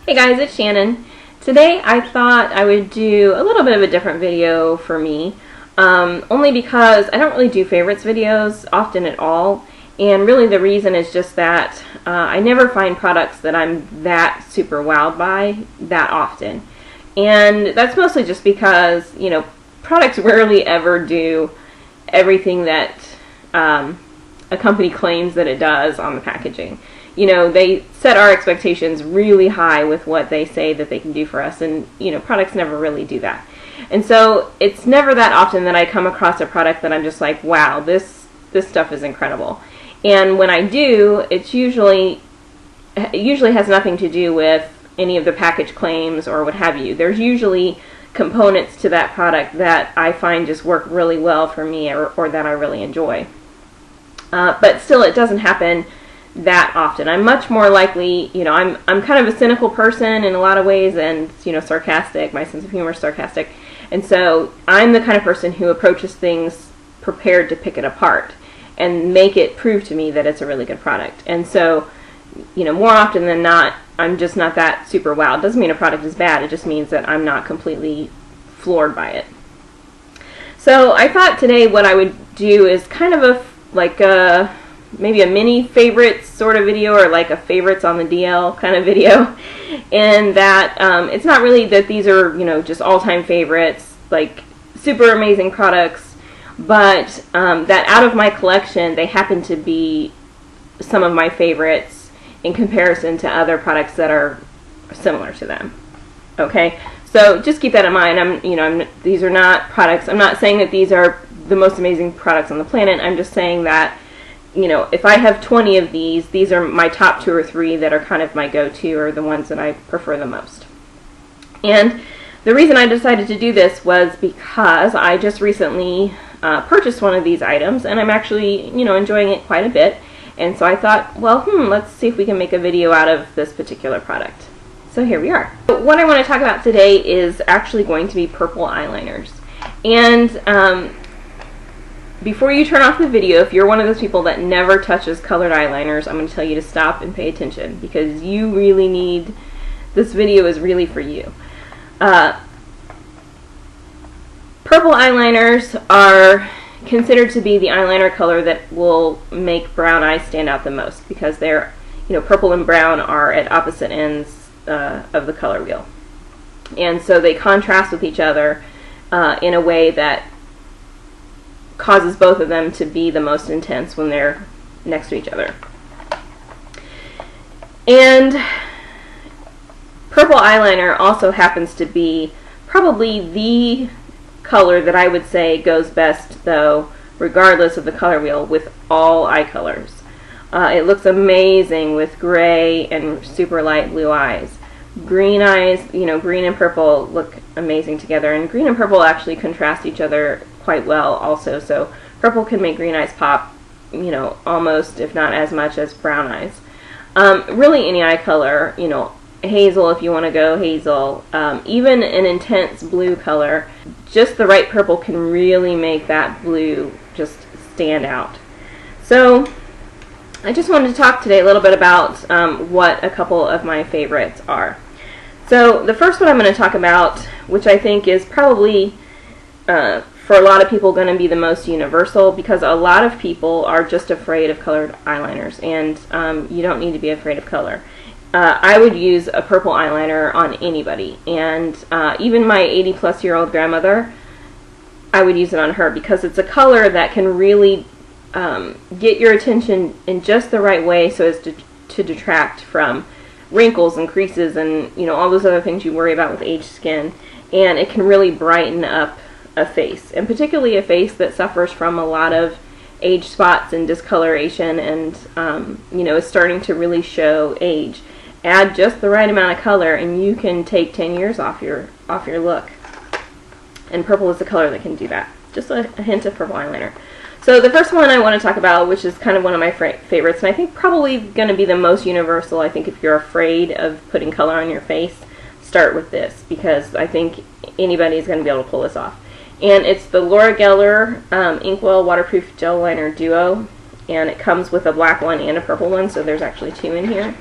Hey guys, it's Shannon. Today I thought I would do a little bit of a different video for me, only because I don't really do favorites videos often at all, and really the reason is just that I never find products that I'm that super wowed by that often. And that's mostly just because, you know, products rarely ever do everything that a company claims that it does on the packaging. You know, they set our expectations really high with what they say that they can do for us, and, you know, products never really do that. And so it's never that often that I come across a product that I'm just like, wow, this stuff is incredible. And when I do, it usually has nothing to do with any of the package claims or what have you. There's usually components to that product that I find just work really well for me, or that I really enjoy. But still, it doesn't happen that often. I'm much more likely, you know, I'm kind of a cynical person in a lot of ways, and, you know, sarcastic. My sense of humor is sarcastic. And so I'm the kind of person who approaches things prepared to pick it apart and make it prove to me that it's a really good product. And so, you know, more often than not, I'm just not that super wowed. It doesn't mean a product is bad, it just means that I'm not completely floored by it. So I thought today what I would do is kind of maybe a mini favorites sort of video, or like a favorites on the DL kind of video, and that it's not really that these are, you know, just all-time favorites, like super amazing products, but that out of my collection they happen to be some of my favorites in comparison to other products that are similar to them. Okay, so just keep that in mind. These are not products. I'm not saying that these are the most amazing products on the planet. I'm just saying that, you know, if I have 20 of these are my top 2 or 3 that are kind of my go-to, or the ones that I prefer the most. And the reason I decided to do this was because I just recently purchased one of these items, and I'm actually, you know, enjoying it quite a bit. And so I thought, well, let's see if we can make a video out of this particular product. So here we are. What I want to talk about today is actually going to be purple eyeliners. And before you turn off the video, if you're one of those people that never touches colored eyeliners, I'm going to tell you to stop and pay attention, because you really need, this video is really for you. Purple eyeliners are considered to be the eyeliner color that will make brown eyes stand out the most, because they're, you know, purple and brown are at opposite ends of the color wheel. And so they contrast with each other in a way that causes both of them to be the most intense when they're next to each other. And purple eyeliner also happens to be probably the color that I would say goes best, though, regardless of the color wheel, with all eye colors. It looks amazing with gray and super light blue eyes. Green eyes, you know, green and purple look amazing together, and green and purple actually contrast each other quite well also, so purple can make green eyes pop, you know, almost, if not as much as brown eyes. Really any eye color, you know, hazel if you want to go hazel, even an intense blue color, just the right purple can really make that blue just stand out. So I just wanted to talk today a little bit about what a couple of my favorites are. So the first one I'm going to talk about, which I think is probably for a lot of people going to be the most universal, because a lot of people are just afraid of colored eyeliners, and you don't need to be afraid of color. I would use a purple eyeliner on anybody, and even my 80-plus-year-old grandmother, I would use it on her, because it's a color that can really get your attention in just the right way so as to detract from wrinkles and creases and, you know, all those other things you worry about with aged skin, and it can really brighten up a face, and particularly a face that suffers from a lot of age spots and discoloration, and you know, is starting to really show age. Add just the right amount of color and you can take 10 years off your look. And purple is the color that can do that. Just a hint of purple eyeliner. So the first one I want to talk about, which is kind of one of my favorites, and I think probably going to be the most universal, I think if you're afraid of putting color on your face, start with this, because I think anybody is going to be able to pull this off. And it's the Laura Geller Inkwell Waterproof Gel Liner Duo, and it comes with a black one and a purple one, so there's actually 2 in here.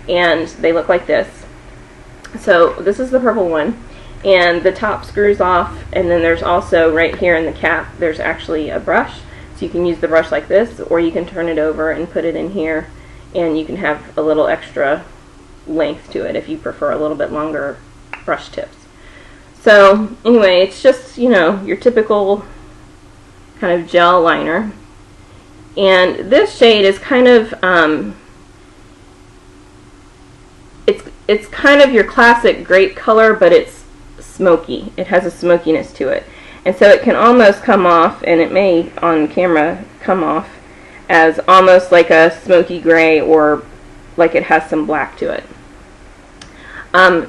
And they look like this. So this is the purple one, and the top screws off, and then there's also right here in the cap there's actually a brush, so you can use the brush like this, or you can turn it over and put it in here, and you can have a little extra length to it if you prefer a little bit longer brush tips. So anyway, it's just, you know, your typical kind of gel liner, and this shade is kind of it's kind of your classic grape color, but it's smoky. It has a smokiness to it, and so it can almost come off, and it may on camera come off as almost like a smoky gray, or like it has some black to it.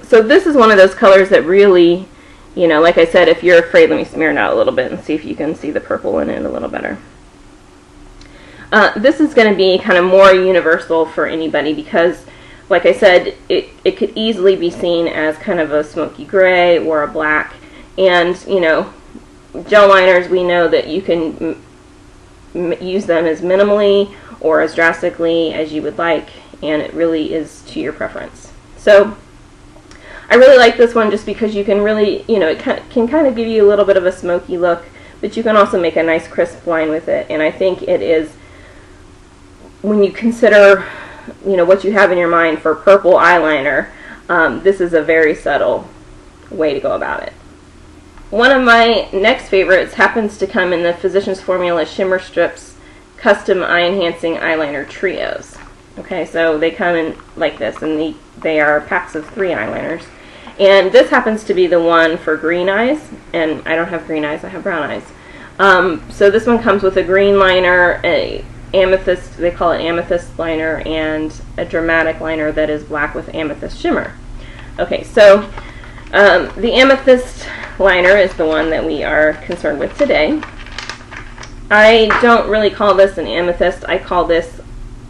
So this is one of those colors that really, you know, like I said, if you're afraid, let me smear it out a little bit and see if you can see the purple in it a little better. This is going to be kind of more universal for anybody because, like I said, it could easily be seen as kind of a smoky gray or a black. And, you know, gel liners, we know that you can use them as minimally or as drastically as you would like, and it really is to your preference. So I really like this one just because you can really, you know, it can kind of give you a little bit of a smoky look, but you can also make a nice crisp line with it. And I think it is, when you consider, you know, what you have in your mind for purple eyeliner, this is a very subtle way to go about it. One of my next favorites happens to come in the Physicians Formula Shimmer Strips Custom Eye Enhancing Eyeliner Trios. Okay, so they come in like this, and they are packs of 3 eyeliners. And this happens to be the one for green eyes, and I don't have green eyes, I have brown eyes. So this one comes with a green liner, a amethyst, they call it amethyst liner, and a dramatic liner that is black with amethyst shimmer. Okay, so the amethyst liner is the one that we are concerned with today. I don't really call this an amethyst, I call this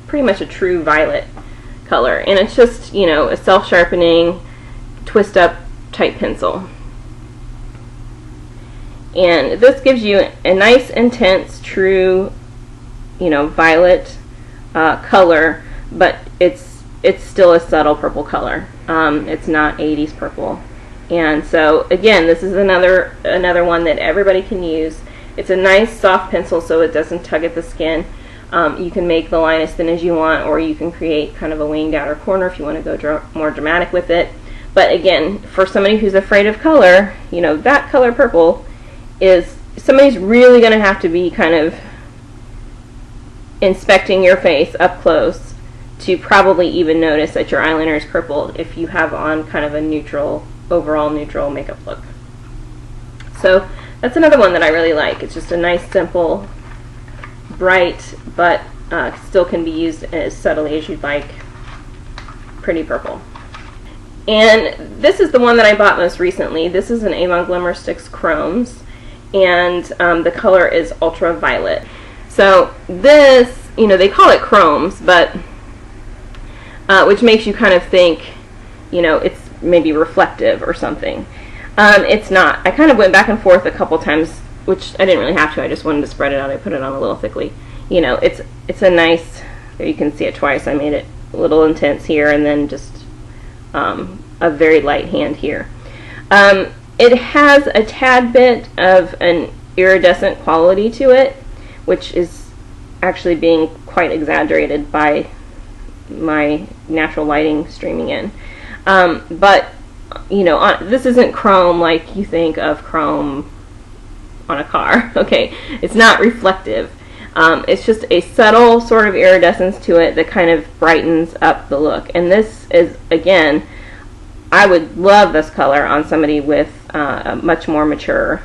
pretty much a true violet color, and it's just, you know, a self-sharpening twist up type pencil. And this gives you a nice intense true, you know, violet color, but it's still a subtle purple color. It's not 80s purple. And so again, this is another one that everybody can use. It's a nice soft pencil so it doesn't tug at the skin. You can make the line as thin as you want, or you can create kind of a winged outer corner if you want to go more dramatic with it. But again, for somebody who's afraid of color, you know, that color purple is, somebody's really going to have to be kind of inspecting your face up close to probably even notice that your eyeliner is purple if you have on kind of a neutral, overall neutral makeup look. So that's another one that I really like. It's just a nice, simple, bright, but still can be used as subtly as you'd like, pretty purple. And this is the one that I bought most recently. This is an Avon Glimmer Sticks Chromes, and the color is Ultraviolet. So this, you know, they call it chromes, but which makes you kind of think, you know, it's maybe reflective or something. It's not. I kind of went back and forth a couple times, which I didn't really have to. I just wanted to spread it out. I put it on a little thickly. You know, it's a nice, there you can see it twice. I made it a little intense here, and then just a very light hand here. It has a tad bit of an iridescent quality to it, which is actually being quite exaggerated by my natural lighting streaming in. But, you know, this isn't chrome like you think of chrome on a car, okay? It's not reflective. It's just a subtle sort of iridescence to it that kind of brightens up the look. And this is, again, I would love this color on somebody with a much more mature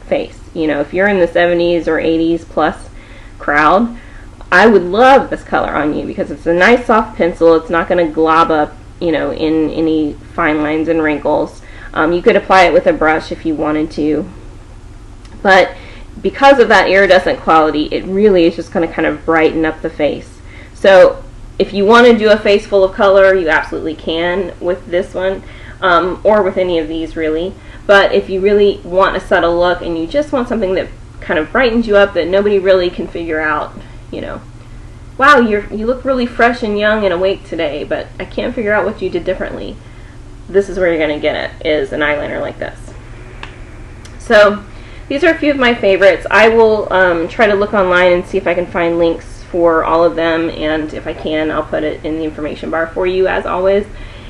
face. You know, if you're in the 70s or 80s plus crowd, I would love this color on you because it's a nice soft pencil. It's not going to glob up, you know, in any fine lines and wrinkles. You could apply it with a brush if you wanted to, but because of that iridescent quality, it really is just going to kind of brighten up the face. So if you want to do a face full of color, you absolutely can with this one, or with any of these really. But if you really want a subtle look and you just want something that kind of brightens you up that nobody really can figure out, you know, wow, you look really fresh and young and awake today, but I can't figure out what you did differently. this is where you're going to get it, is an eyeliner like this. So these are a few of my favorites. I will try to look online and see if I can find links for all of them, and if I can, I'll put it in the information bar for you as always.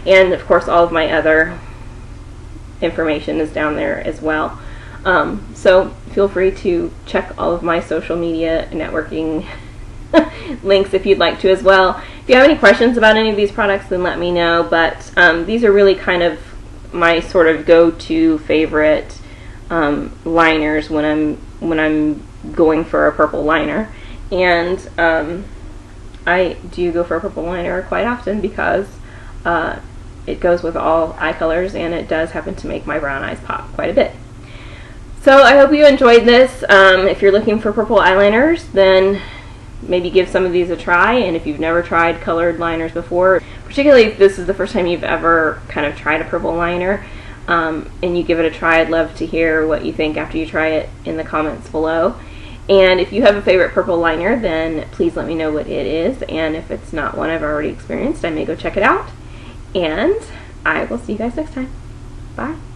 And of course all of my other information is down there as well. So feel free to check all of my social media networking links if you'd like to as well. If you have any questions about any of these products, then let me know. But these are really kind of my sort of go-to favorite liners when I'm going for a purple liner. And I do go for a purple liner quite often because it goes with all eye colors, and it does happen to make my brown eyes pop quite a bit. So I hope you enjoyed this. If you're looking for purple eyeliners, then maybe give some of these a try. And if you've never tried colored liners before, particularly if this is the first time you've ever kind of tried a purple liner, and you give it a try, I'd love to hear what you think after you try it in the comments below. And if you have a favorite purple liner, then please let me know what it is. And if it's not one I've already experienced, I may go check it out. And I will see you guys next time. Bye.